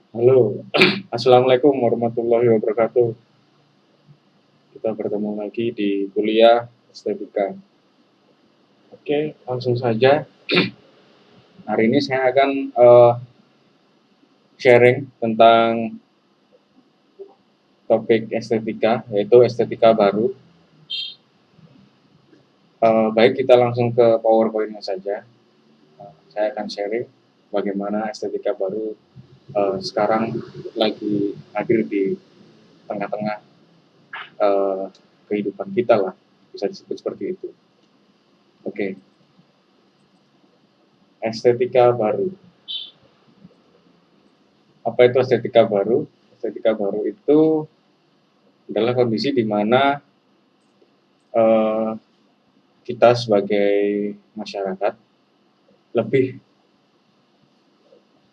Halo, Assalamualaikum warahmatullahi wabarakatuh. Kita bertemu lagi di kuliah estetika. Oke, langsung saja. Hari ini saya akan sharing tentang topik estetika, yaitu estetika baru. Baik, kita langsung ke PowerPoint-nya saja. Saya akan sharing bagaimana estetika baru sekarang lagi hadir di tengah-tengah kehidupan kita lah, bisa disebut seperti itu. Oke, estetika baru. Apa itu estetika baru? Estetika baru itu adalah kondisi di mana eh, kita sebagai masyarakat lebih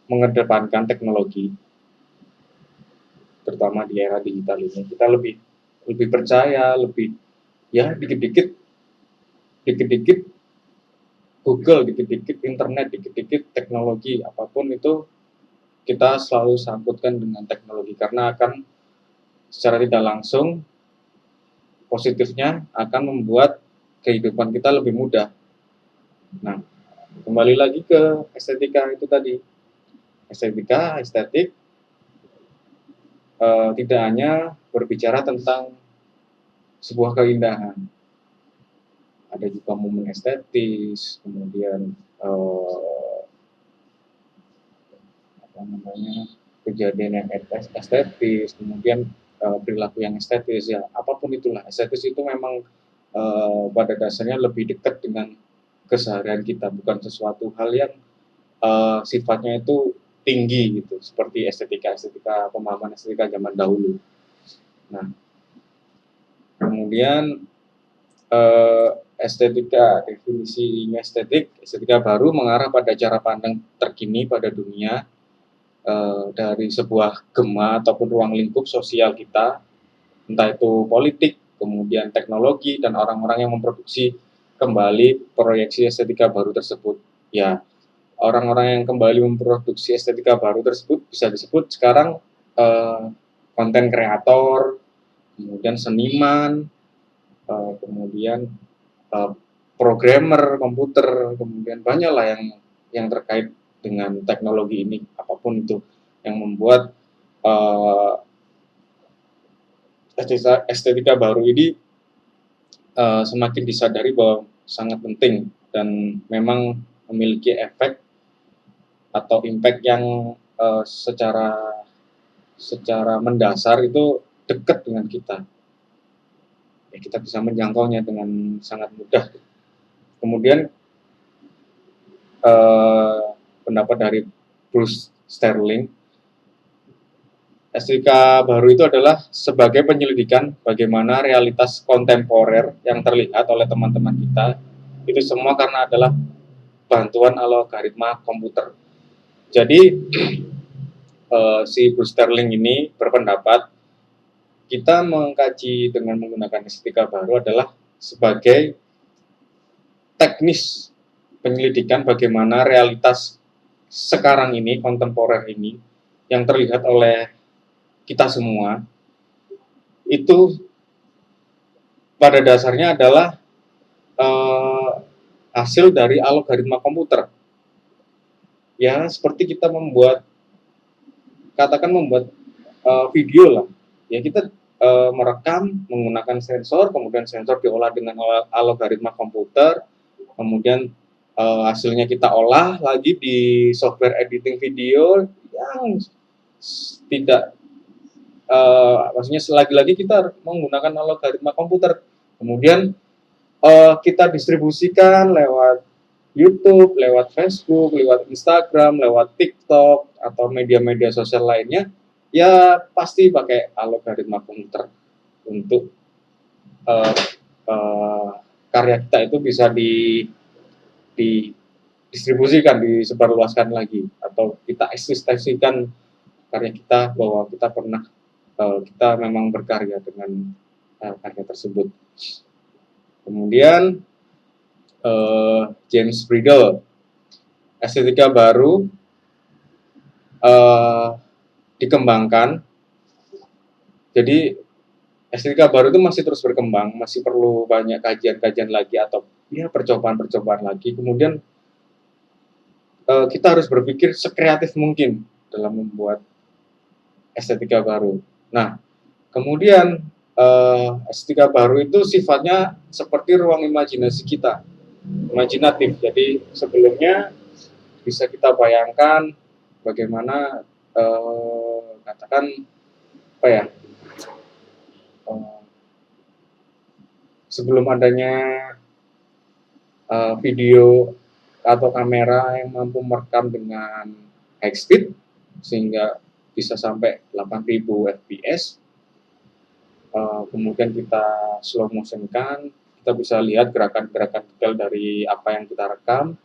mengedepankan teknologi, terutama di era digital ini. Kita lebih percaya, lebih ya dikit-dikit Google, dikit-dikit internet, dikit-dikit teknologi, apapun itu kita selalu sambutkan dengan teknologi karena akan secara tidak langsung positifnya akan membuat kehidupan kita lebih mudah. Nah, kembali lagi ke estetika itu tadi. Estetik tidak hanya berbicara tentang sebuah keindahan. Ada juga momen estetis, kemudian apa namanya kejadian yang estetis, kemudian perilaku yang estetis ya apapun itulah estetis itu memang pada dasarnya lebih dekat dengan keseharian kita bukan sesuatu hal yang sifatnya itu tinggi gitu seperti estetika pemahaman estetika zaman dahulu. Nah kemudian eh, definisinya estetika baru mengarah pada cara pandang terkini pada dunia dari sebuah gema ataupun ruang lingkup sosial kita, entah itu politik, kemudian teknologi, dan orang-orang yang memproduksi kembali proyeksi estetika baru tersebut. Ya, orang-orang yang kembali memproduksi estetika baru tersebut bisa disebut sekarang konten kreator, kemudian seniman, kemudian uh, programmer komputer, kemudian banyak lah yang terkait dengan teknologi ini, apapun itu yang membuat uh, estetika baru ini semakin disadari bahwa sangat penting dan memang memiliki efek atau impact yang secara mendasar itu dekat dengan kita. Ya, kita bisa menjangkaunya dengan sangat mudah. Kemudian pendapat dari Bruce Sterling, estetika baru itu adalah sebagai penyelidikan bagaimana realitas kontemporer yang terlihat oleh teman-teman kita itu semua karena adalah bantuan algoritma komputer. Jadi si Bruce Sterling ini berpendapat kita mengkaji dengan menggunakan estetika baru adalah sebagai teknis penyelidikan bagaimana realitas sekarang ini, kontemporer ini, yang terlihat oleh kita semua, itu pada dasarnya adalah eh, hasil dari algoritma komputer. Ya, seperti kita membuat video lah. Ya, kita merekam menggunakan sensor, kemudian sensor diolah dengan algoritma komputer, kemudian hasilnya kita olah lagi di software editing video yang tidak maksudnya lagi-lagi kita menggunakan algoritma komputer, kemudian kita distribusikan lewat YouTube, lewat Facebook, lewat Instagram, lewat TikTok atau media-media sosial lainnya, ya pasti pakai algoritma komputer untuk uh, uh, karya kita itu bisa didistribusikan, disebarluaskan lagi, atau kita eksistensikan karya kita bahwa kita pernah kita memang berkarya dengan karya tersebut. Kemudian James Bridle, estetika baru dikembangkan. Jadi estetika baru itu masih terus berkembang, masih perlu banyak kajian-kajian lagi atau ya percobaan-percobaan lagi. Kemudian kita harus berpikir sekreatif mungkin dalam membuat estetika baru. Nah, kemudian estetika baru itu sifatnya seperti ruang imajinasi kita, imajinatif. Jadi sebelumnya bisa kita bayangkan bagaimana katakan apa ya, eh, sebelum adanya video atau kamera yang mampu merekam dengan high speed sehingga bisa sampai 8000 fps. Kemudian kita slow motion kan, kita bisa lihat gerakan-gerakan detail dari apa yang kita rekam.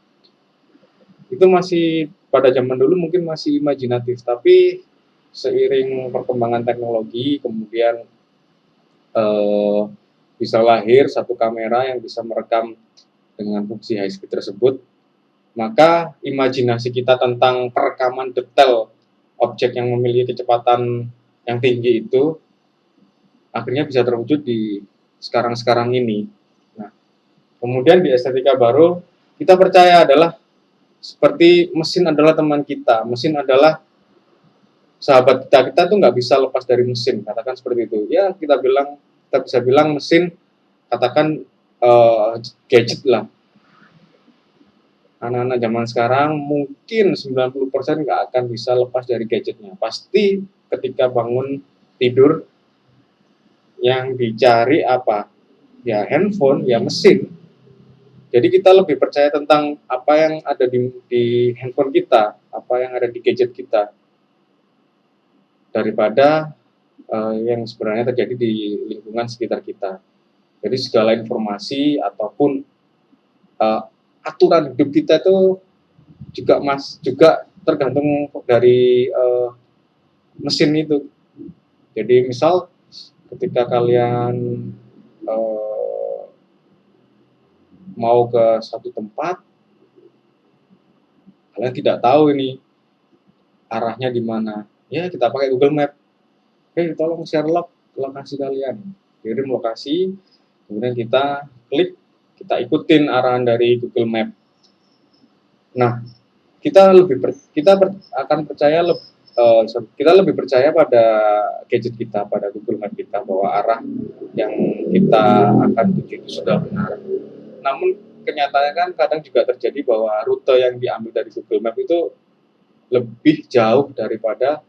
Itu masih pada zaman dulu mungkin masih imajinatif, tapi seiring perkembangan teknologi kemudian eh, bisa lahir satu kamera yang bisa merekam dengan fungsi high speed tersebut, maka imajinasi kita tentang perekaman detail objek yang memiliki kecepatan yang tinggi itu akhirnya bisa terwujud di sekarang-sekarang ini. Nah, kemudian di estetika baru kita percaya adalah seperti mesin adalah teman kita, mesin adalah sahabat kita. Kita tuh nggak bisa lepas dari mesin, katakan seperti itu. Ya kita bisa bilang mesin, katakan gadget lah. Anak-anak zaman sekarang mungkin 90% nggak akan bisa lepas dari gadgetnya. Pasti ketika bangun tidur yang dicari apa? Ya handphone, ya mesin. Jadi kita lebih percaya tentang apa yang ada di handphone kita, apa yang ada di gadget kita, daripada yang sebenarnya terjadi di lingkungan sekitar kita. Jadi segala informasi ataupun uh, aturan hidup kita itu juga tergantung dari mesin itu. Jadi misal ketika kalian uh, mau ke satu tempat, kalian tidak tahu ini arahnya di mana. Ya kita pakai Google Map. Tolong share lokasi kalian. Kirim lokasi, kemudian kita klik, kita ikutin arahan dari Google Map. Nah, akan percaya kita lebih percaya pada gadget kita, pada Google Map kita, bahwa arah yang kita akan tuju itu sudah benar. Namun kenyataannya kan kadang juga terjadi bahwa rute yang diambil dari Google Map itu lebih jauh daripada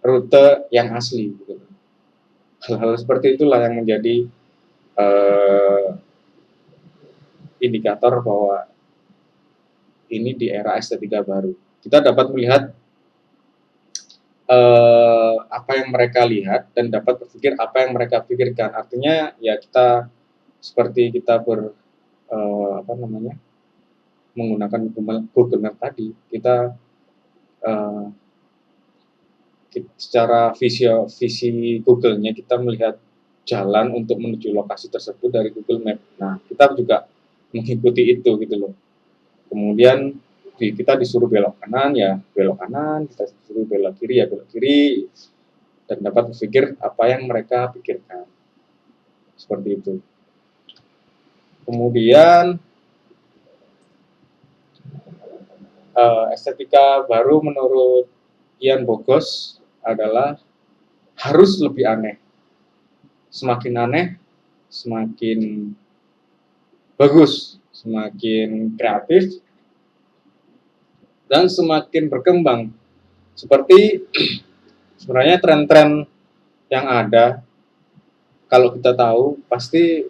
rute yang asli. Gitu. Hal-hal seperti itulah yang menjadi indikator bahwa ini di era estetika baru. Kita dapat melihat apa yang mereka lihat dan dapat berpikir apa yang mereka pikirkan. Artinya ya kita seperti kita menggunakan Google Map tadi, kita secara visi Google-nya kita melihat jalan untuk menuju lokasi tersebut dari Google Map. Nah, kita juga mengikuti itu gitu loh. Kemudian kita disuruh belok kanan, ya belok kanan, kita disuruh belok kiri, ya belok kiri, dan dapat berpikir apa yang mereka pikirkan. Seperti itu. Kemudian estetika baru menurut Ian Bogos adalah harus lebih aneh. Semakin aneh, semakin bagus, semakin kreatif, dan semakin berkembang. Seperti sebenarnya tren-tren yang ada, kalau kita tahu, pasti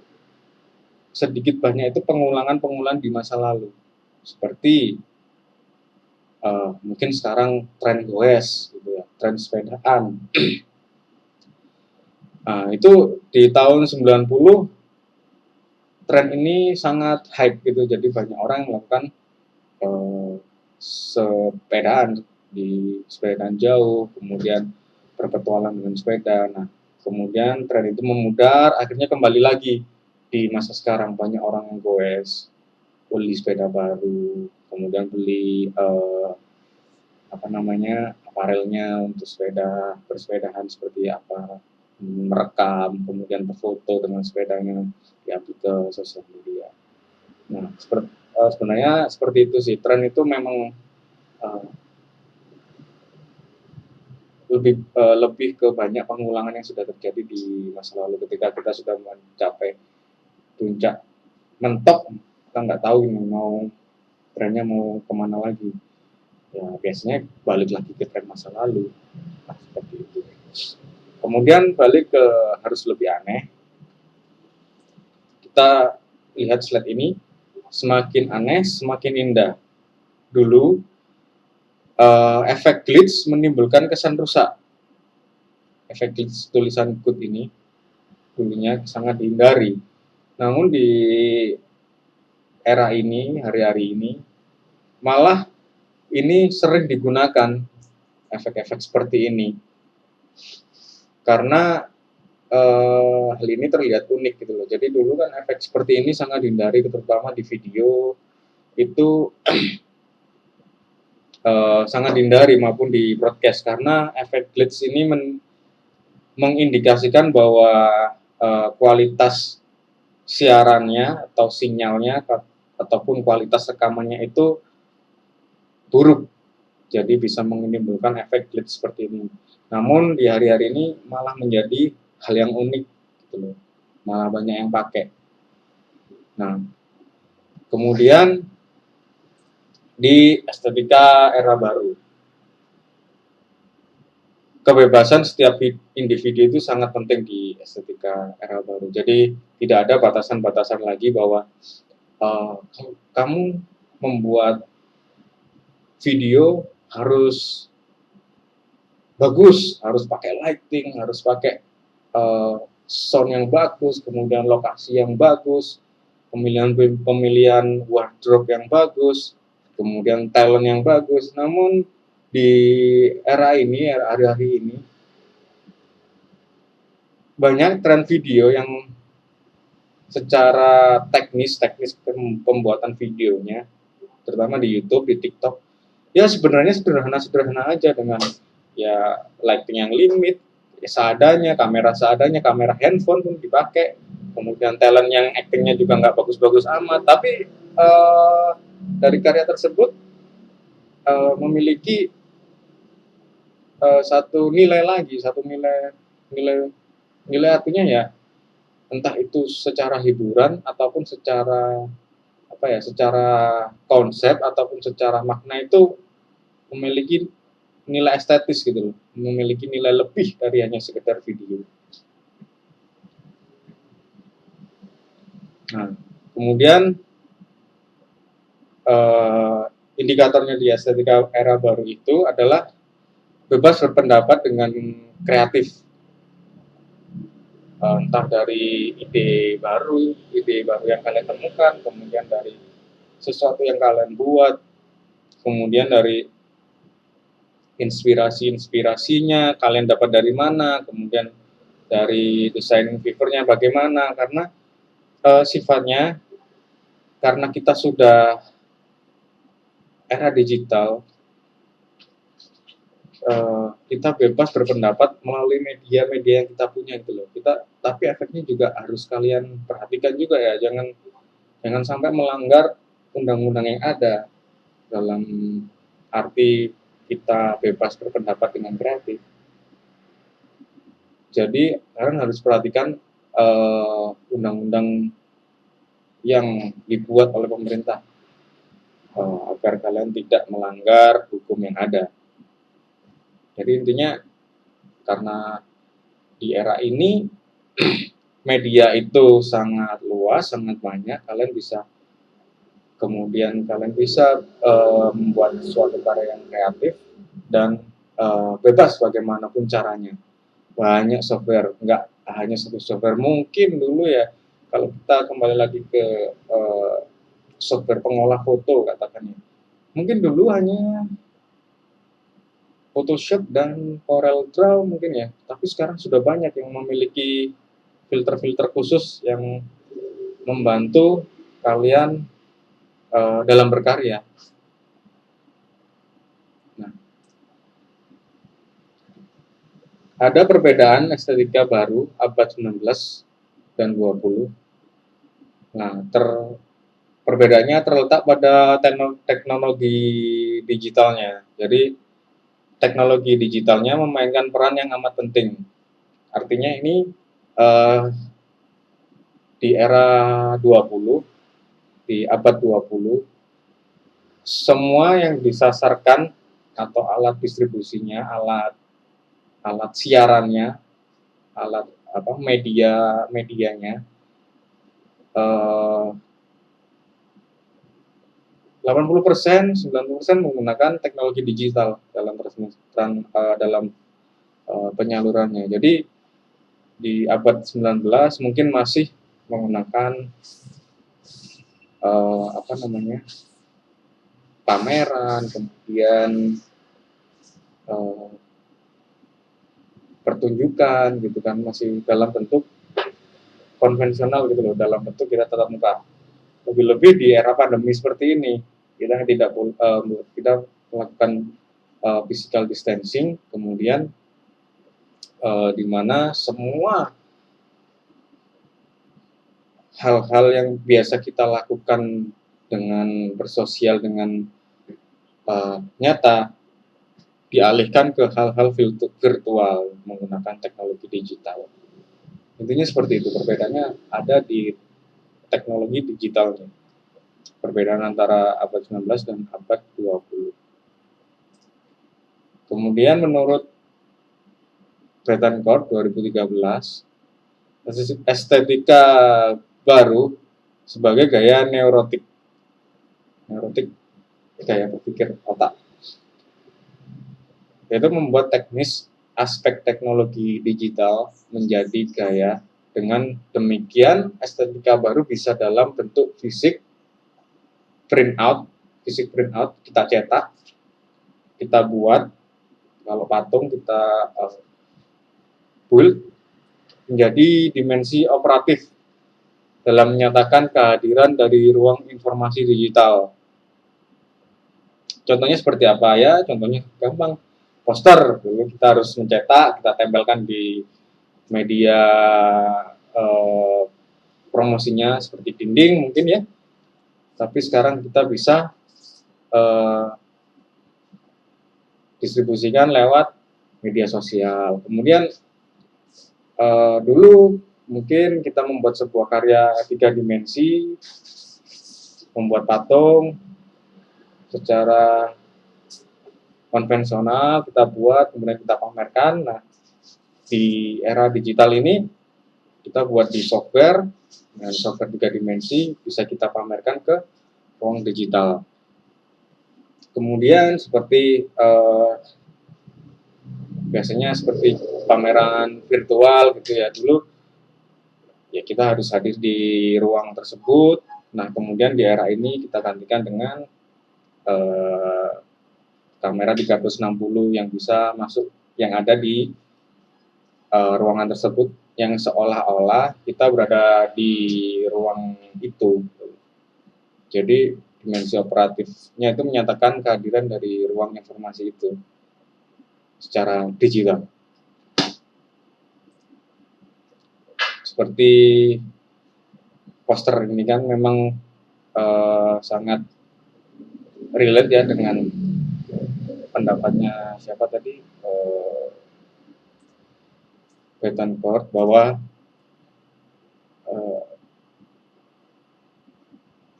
sedikit banyak itu pengulangan-pengulangan di masa lalu. Seperti mungkin sekarang tren goes, gitu ya, tren sepedaan. Nah, itu di tahun 90 tren ini sangat hype gitu, jadi banyak orang yang melakukan sepedaan jauh, kemudian berpetualang dengan sepeda. Nah, kemudian tren itu memudar, akhirnya kembali lagi di masa sekarang. Banyak orang yang goes, beli sepeda baru, kemudian beli apa namanya, aparelnya untuk bersepedahan seperti apa, merekam, kemudian berfoto dengan sepedanya, di-upload ke sosial media. Nah, sebenarnya seperti itu sih, tren itu memang uh, lebih ke banyak pengulangan yang sudah terjadi di masa lalu ketika kita sudah mencapai puncak mentok, kita nggak tahu ini mau trennya mau kemana lagi. Ya biasanya balik lagi ke tren masa lalu. Nah, seperti itu. Kemudian balik ke harus lebih aneh. Kita lihat slide ini, semakin aneh, semakin indah. Dulu, efek glitch menimbulkan kesan rusak. Efek glitch tulisan code ini dulunya sangat dihindari. Namun di era ini, hari-hari ini, malah ini sering digunakan efek-efek seperti ini. Karena hal ini terlihat unik gitu loh. Jadi dulu kan efek seperti ini sangat dihindari, terutama di video itu sangat dihindari maupun di broadcast karena efek glitch ini mengindikasikan bahwa kualitas siarannya atau sinyalnya ataupun kualitas rekamannya itu buruk, jadi bisa menimbulkan efek glitch seperti ini. Namun di hari-hari ini malah menjadi hal yang unik gitu loh, malah banyak yang pakai. Nah, kemudian di estetika era baru, kebebasan setiap individu itu sangat penting di estetika era baru. Jadi tidak ada batasan-batasan lagi bahwa kamu membuat video harus bagus, harus pakai lighting, harus pakai sound yang bagus, kemudian lokasi yang bagus, pemilihan wardrobe yang bagus, kemudian talent yang bagus. Namun di era ini, era hari-hari ini, banyak tren video yang secara teknis pembuatan videonya, terutama di YouTube, di TikTok, ya sebenarnya sederhana aja dengan ya lighting yang limit, ya seadanya, kamera handphone pun dipakai, kemudian talent yang actingnya juga nggak bagus-bagus amat, tapi dari karya tersebut memiliki satu nilai artinya ya, entah itu secara hiburan ataupun secara secara konsep ataupun secara makna itu memiliki nilai estetis gitu loh, memiliki nilai lebih dari hanya sekedar video. Nah, kemudian indikatornya di estetika era baru itu adalah bebas berpendapat dengan kreatif, entah dari ide baru yang kalian temukan, kemudian dari sesuatu yang kalian buat, kemudian dari inspirasinya kalian dapat dari mana, kemudian dari desain fiturnya bagaimana, karena sifatnya karena kita sudah era digital, kita bebas berpendapat melalui media-media yang kita punya gitu loh. Tapi efeknya juga harus kalian perhatikan juga ya, jangan sampai melanggar undang-undang yang ada dalam arti kita bebas berpendapat dengan kreatif. Jadi kalian harus perhatikan undang-undang yang dibuat oleh pemerintah agar kalian tidak melanggar hukum yang ada. Jadi intinya karena di era ini media itu sangat luas, sangat banyak, kalian bisa membuat suatu karya yang kreatif dan bebas bagaimanapun caranya. Banyak software, nggak hanya satu software. Mungkin dulu ya, kalau kita kembali lagi ke software pengolah foto katakannya, mungkin dulu hanya Photoshop dan Corel Draw mungkin ya, tapi sekarang sudah banyak yang memiliki filter-filter khusus yang membantu kalian dalam berkarya. Nah, ada perbedaan estetika baru abad 19 dan 20. Nah, perbedaannya terletak pada teknologi digitalnya. Jadi, teknologi digitalnya memainkan peran yang amat penting. Artinya ini di era 20, di abad 20, semua yang disasarkan atau alat distribusinya, alat siarannya, alat medianya, 80%, 90% menggunakan teknologi digital dalam penyalurannya. Jadi di abad 19 mungkin masih menggunakan pameran, kemudian pertunjukan gitu kan, masih dalam bentuk konvensional gitu loh, dalam bentuk kita tatap muka. Lebih-lebih di era pandemi seperti ini, kita tidak melakukan physical distancing, kemudian di mana semua hal-hal yang biasa kita lakukan dengan bersosial dengan nyata dialihkan ke hal-hal virtual menggunakan teknologi digital. Intinya seperti itu, perbedaannya ada di teknologi digitalnya. Perbedaan antara abad 19 dan abad 20. Kemudian menurut Bettencourt 2013, estetika baru sebagai gaya neurotik gaya berpikir otak, yaitu membuat teknis aspek teknologi digital menjadi gaya. Dengan demikian, estetika baru bisa dalam bentuk fisik printout, kita cetak, kita buat, kalau patung kita build menjadi dimensi operatif dalam menyatakan kehadiran dari ruang informasi digital. Contohnya seperti apa ya? Contohnya gampang, poster. Dulu kita harus mencetak, kita tempelkan di media promosinya seperti dinding mungkin ya. Tapi sekarang kita bisa distribusikan lewat media sosial. Kemudian dulu mungkin kita membuat sebuah karya 3 dimensi, membuat patung secara konvensional, kita buat, kemudian kita pamerkan. Nah, di era digital ini kita buat di software, dengan software 3 dimensi bisa kita pamerkan ke ruang digital. Kemudian seperti biasanya seperti pameran virtual gitu ya, dulu ya kita harus hadir di ruang tersebut. Nah, kemudian di era ini kita gantikan dengan kamera 360 yang bisa masuk, yang ada di ruangan tersebut, yang seolah-olah kita berada di ruang itu. Jadi dimensi operatifnya itu menyatakan kehadiran dari ruang informasi itu secara digital. Seperti poster ini kan memang sangat relate ya dengan pendapatnya siapa tadi, Bettencourt, bahwa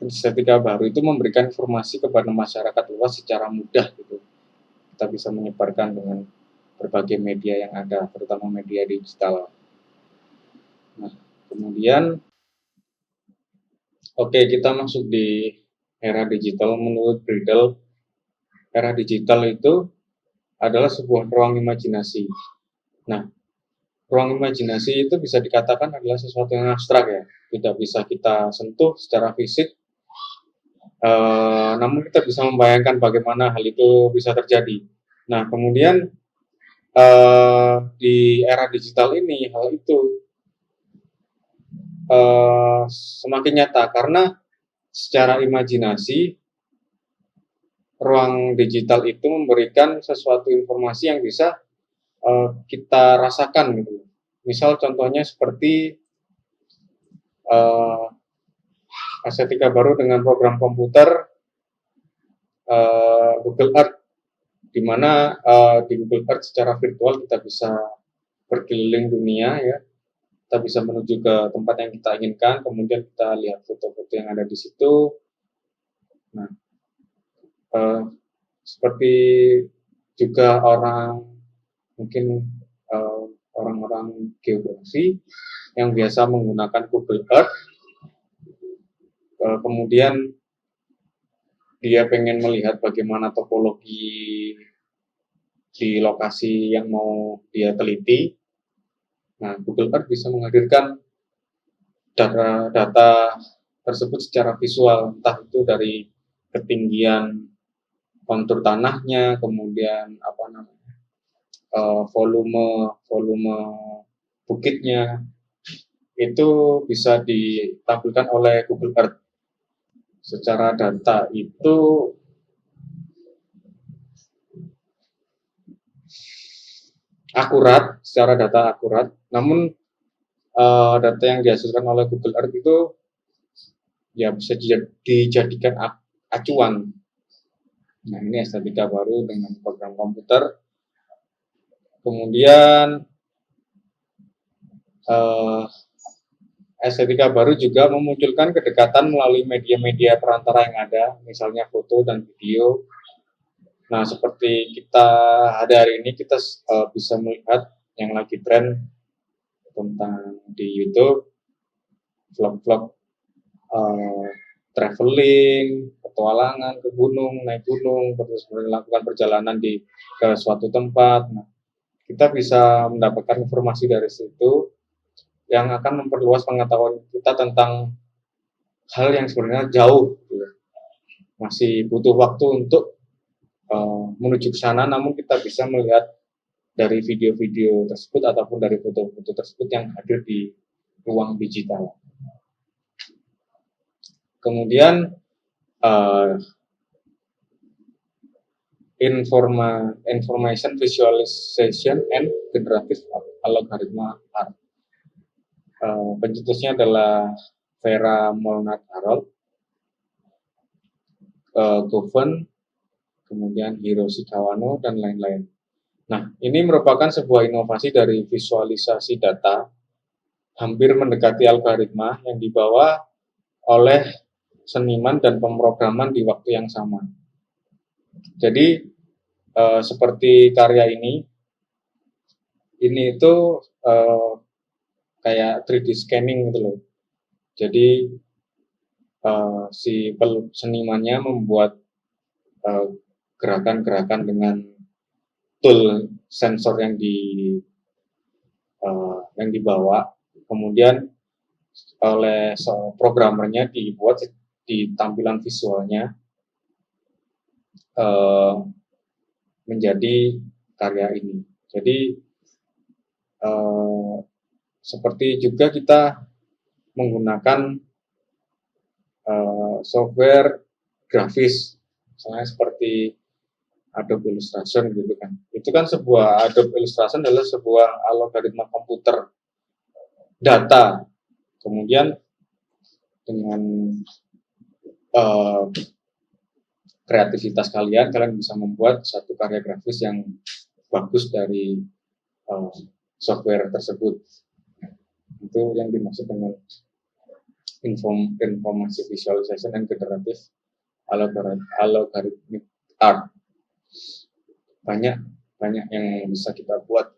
estetika baru itu memberikan informasi kepada masyarakat luas secara mudah gitu. Kita bisa menyebarkan dengan berbagai media yang ada, terutama media digital. Nah, kemudian kita masuk di era digital. Menurut Bridle, era digital itu adalah sebuah ruang imajinasi. Nah, ruang imajinasi itu bisa dikatakan adalah sesuatu yang abstrak ya, tidak bisa kita sentuh secara fisik, namun kita bisa membayangkan bagaimana hal itu bisa terjadi. Nah, kemudian di era digital ini hal itu semakin nyata karena secara imajinasi ruang digital itu memberikan sesuatu informasi yang bisa kita rasakan gitu. Misal contohnya seperti estetika baru dengan program komputer Google Earth, di mana di Google Earth secara virtual kita bisa berkeliling dunia ya. Kita bisa menuju ke tempat yang kita inginkan, kemudian kita lihat foto-foto yang ada di situ. Nah, seperti juga mungkin orang-orang geografi yang biasa menggunakan Google Earth, kemudian dia pengen melihat bagaimana topologi di lokasi yang mau dia teliti. Nah, Google Earth bisa menghadirkan data tersebut secara visual, entah itu dari ketinggian kontur tanahnya, kemudian volume bukitnya, itu bisa ditampilkan oleh Google Earth. Secara data itu akurat, namun data yang dihasilkan oleh Google Earth itu ya bisa dijadikan acuan. Nah, ini estetika baru dengan program komputer. Kemudian estetika baru juga memunculkan kedekatan melalui media-media perantara yang ada, misalnya foto dan video. Nah, seperti kita hari ini kita bisa melihat yang lagi tren tentang di YouTube, vlog-vlog traveling, petualangan ke gunung, naik gunung, terus melakukan perjalanan ke suatu tempat. Nah, kita bisa mendapatkan informasi dari situ yang akan memperluas pengetahuan kita tentang hal yang sebenarnya jauh, gitu. Masih butuh waktu untuk menuju ke sana, namun kita bisa melihat dari video-video tersebut ataupun dari foto-foto tersebut yang hadir di ruang digital. Kemudian information visualization and generative algorithm R. Pencetusnya adalah Vera Molnar-Harold, Goven, kemudian Hiroshi Kawano, dan lain-lain. Nah, ini merupakan sebuah inovasi dari visualisasi data, hampir mendekati algoritma yang dibawa oleh seniman dan pemrograman di waktu yang sama. Jadi, seperti karya ini itu kayak 3D scanning gitu loh. Jadi, si senimannya membuat gerakan-gerakan dengan tool sensor yang dibawa, kemudian oleh programmernya dibuat di tampilan visualnya menjadi karya ini. Jadi seperti juga kita menggunakan software grafis, misalnya seperti Adobe Illustration gitu kan. Itu kan Adobe Illustration adalah sebuah algoritma komputer data. Kemudian dengan kreativitas kalian bisa membuat satu karya grafis yang bagus dari software tersebut. Itu yang dimaksud dengan informasi visualization and generative algorithmic art. Banyak yang bisa kita buat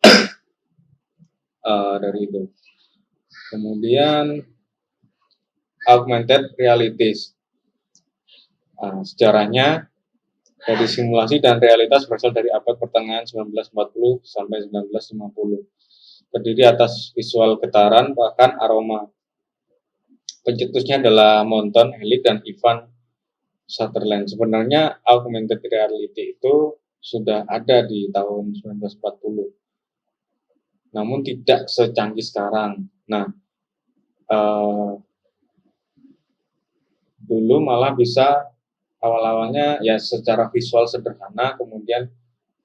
dari itu. Kemudian augmented realities. Sejarahnya dari simulasi dan realitas berasal dari abad pertengahan 1940 sampai 1950. Terdiri atas visual getaran bahkan aroma. Pencetusnya adalah Monton, Helig, dan Ivan Sutherland. Sebenarnya augmented reality itu sudah ada di tahun 1940, namun tidak secanggih sekarang. Nah, dulu malah bisa awal-awalnya ya secara visual sederhana, kemudian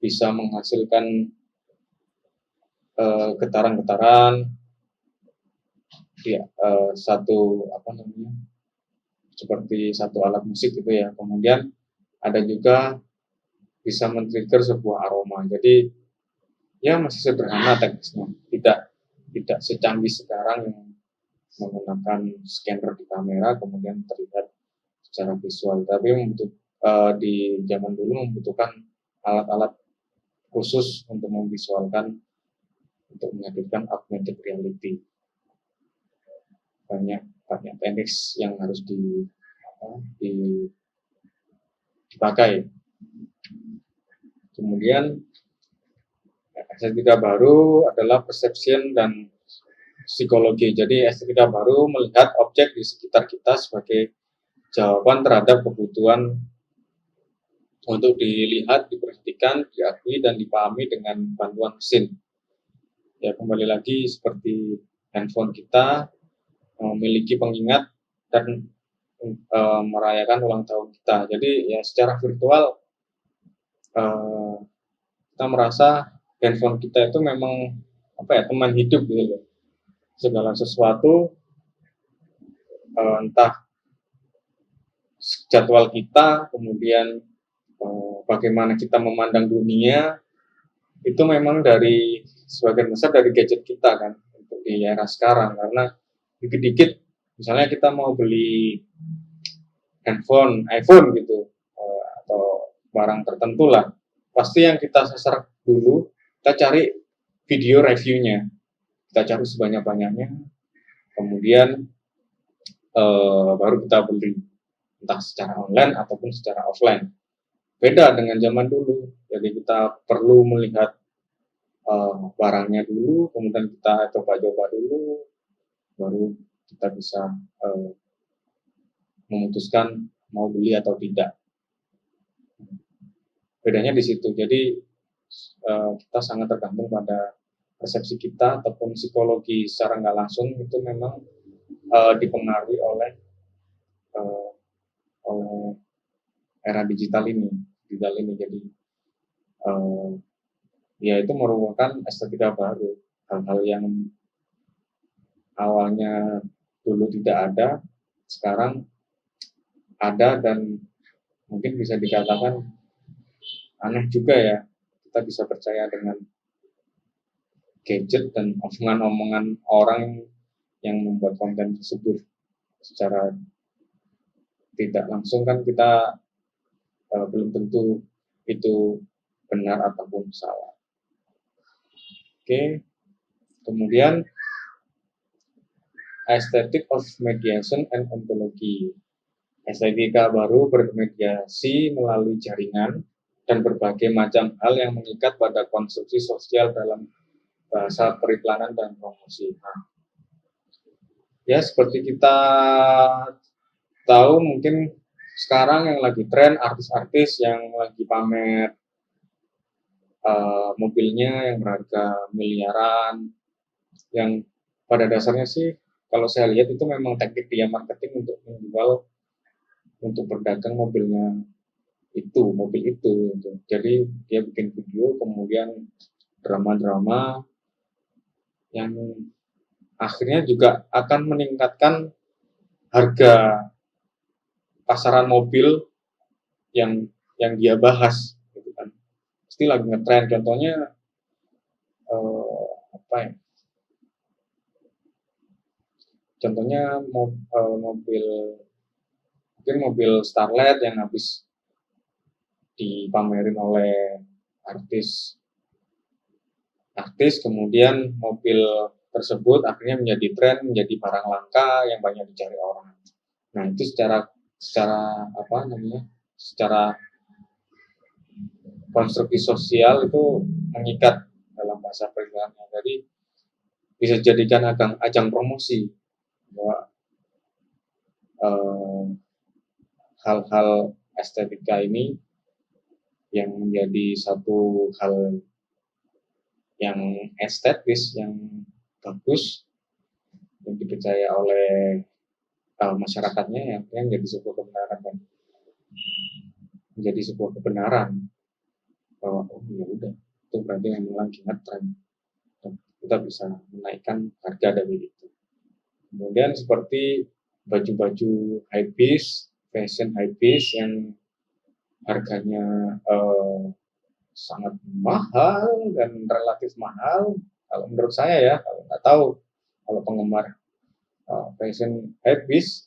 bisa menghasilkan getaran-getaran ya, satu apa namanya, seperti satu alat musik gitu ya. Kemudian ada juga bisa men-trigger sebuah aroma. Jadi ya masih sederhana teknisnya, tidak secanggih sekarang yang menggunakan scanner di kamera kemudian terlihat secara visual. Tapi di zaman dulu membutuhkan alat-alat khusus untuk memvisualkan, untuk menghadirkan augmented reality. Banyak banyak teknis yang harus dipakai. Kemudian estetika baru adalah perception dan psikologi. Jadi estetika baru melihat objek di sekitar kita sebagai jawaban terhadap kebutuhan untuk dilihat, diperhatikan, diakui, dan dipahami dengan bantuan mesin. Ya, kembali lagi seperti handphone kita memiliki pengingat dan merayakan ulang tahun kita. Jadi ya secara virtual kita merasa handphone kita itu memang teman hidup gitu loh. Segala sesuatu entah jadwal kita, kemudian bagaimana kita memandang dunia, itu memang dari sebagian besar dari gadget kita kan untuk di era sekarang. Karena dikit-dikit misalnya kita mau beli handphone, iPhone gitu, atau barang tertentu lah, pasti yang kita sasar dulu, kita cari video reviewnya, kita cari sebanyak-banyaknya, kemudian baru kita beli, entah secara online ataupun secara offline. Beda dengan zaman dulu, jadi kita perlu melihat barangnya dulu, kemudian kita coba-coba dulu, baru kita bisa memutuskan mau beli atau tidak. Bedanya di situ. Jadi kita sangat tergantung pada persepsi kita ataupun psikologi secara nggak langsung itu memang dipengaruhi oleh era digital ini. Jadi ya itu merupakan estetika baru, hal-hal yang awalnya dulu tidak ada, sekarang ada, dan mungkin bisa dikatakan aneh juga ya, kita bisa percaya dengan gadget dan omongan-omongan orang yang membuat konten tersebut. Secara tidak langsung kan kita belum tentu itu benar ataupun salah. Oke, kemudian aesthetic of mediation and ontology. Estetika baru bermediasi melalui jaringan dan berbagai macam hal yang mengikat pada konstruksi sosial dalam bahasa periklanan dan promosi. Nah, ya seperti kita tahu mungkin sekarang yang lagi tren artis-artis yang lagi pamer mobilnya yang berharga miliaran, yang pada dasarnya sih kalau saya lihat itu memang teknik dia marketing untuk menjual, untuk berdagang mobil itu gitu. Jadi dia bikin video kemudian drama-drama yang akhirnya juga akan meningkatkan harga pasaran mobil yang dia bahas gitu kan. Pasti lagi ngetren, contohnya contohnya mobil, mungkin mobil Starlet yang habis dipamerin oleh artis, kemudian mobil tersebut akhirnya menjadi tren, menjadi barang langka yang banyak dicari orang. Nah itu secara secara konstruksi sosial itu mengikat dalam bahasa periklanan. Jadi bisa dijadikan ajang promosi bahwa hal-hal estetika ini yang menjadi satu hal yang estetis, yang bagus, yang dipercaya oleh masyarakatnya, yang menjadi sebuah kebenaran, kan? Menjadi sebuah kebenaran bahwa oh ya udah itu berarti memang lagi ngetren. kita bisa menaikkan harga dari itu. Kemudian seperti baju-baju hypebeast, fashion hypebeast yang harganya sangat mahal dan relatif mahal. Kalau menurut saya ya, kalau nggak tahu kalau penggemar fashion hypebeast,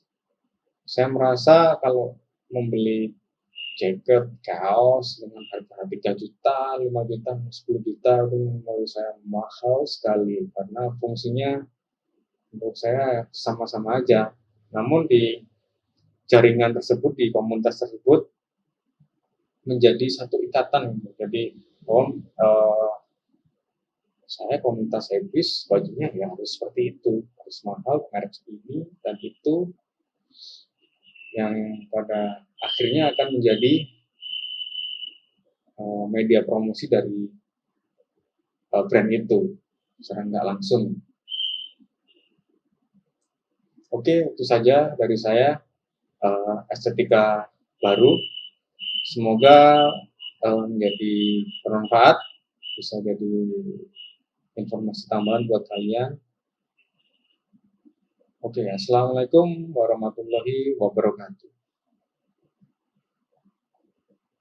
saya merasa kalau membeli jaket, kaos dengan harga 3 juta, 5 juta, 10 juta itu menurut saya mahal sekali karena fungsinya menurut saya sama-sama aja. Namun di jaringan tersebut, di komunitas tersebut menjadi satu ikatan. Jadi, saya komunitas habis bajunya ya harus seperti itu, harus mahal, merek ini dan itu yang pada akhirnya akan menjadi media promosi dari brand itu secara nggak langsung. Oke, itu saja dari saya estetika baru. Semoga menjadi bermanfaat, bisa jadi informasi tambahan buat kalian. Oke, assalamualaikum warahmatullahi wabarakatuh.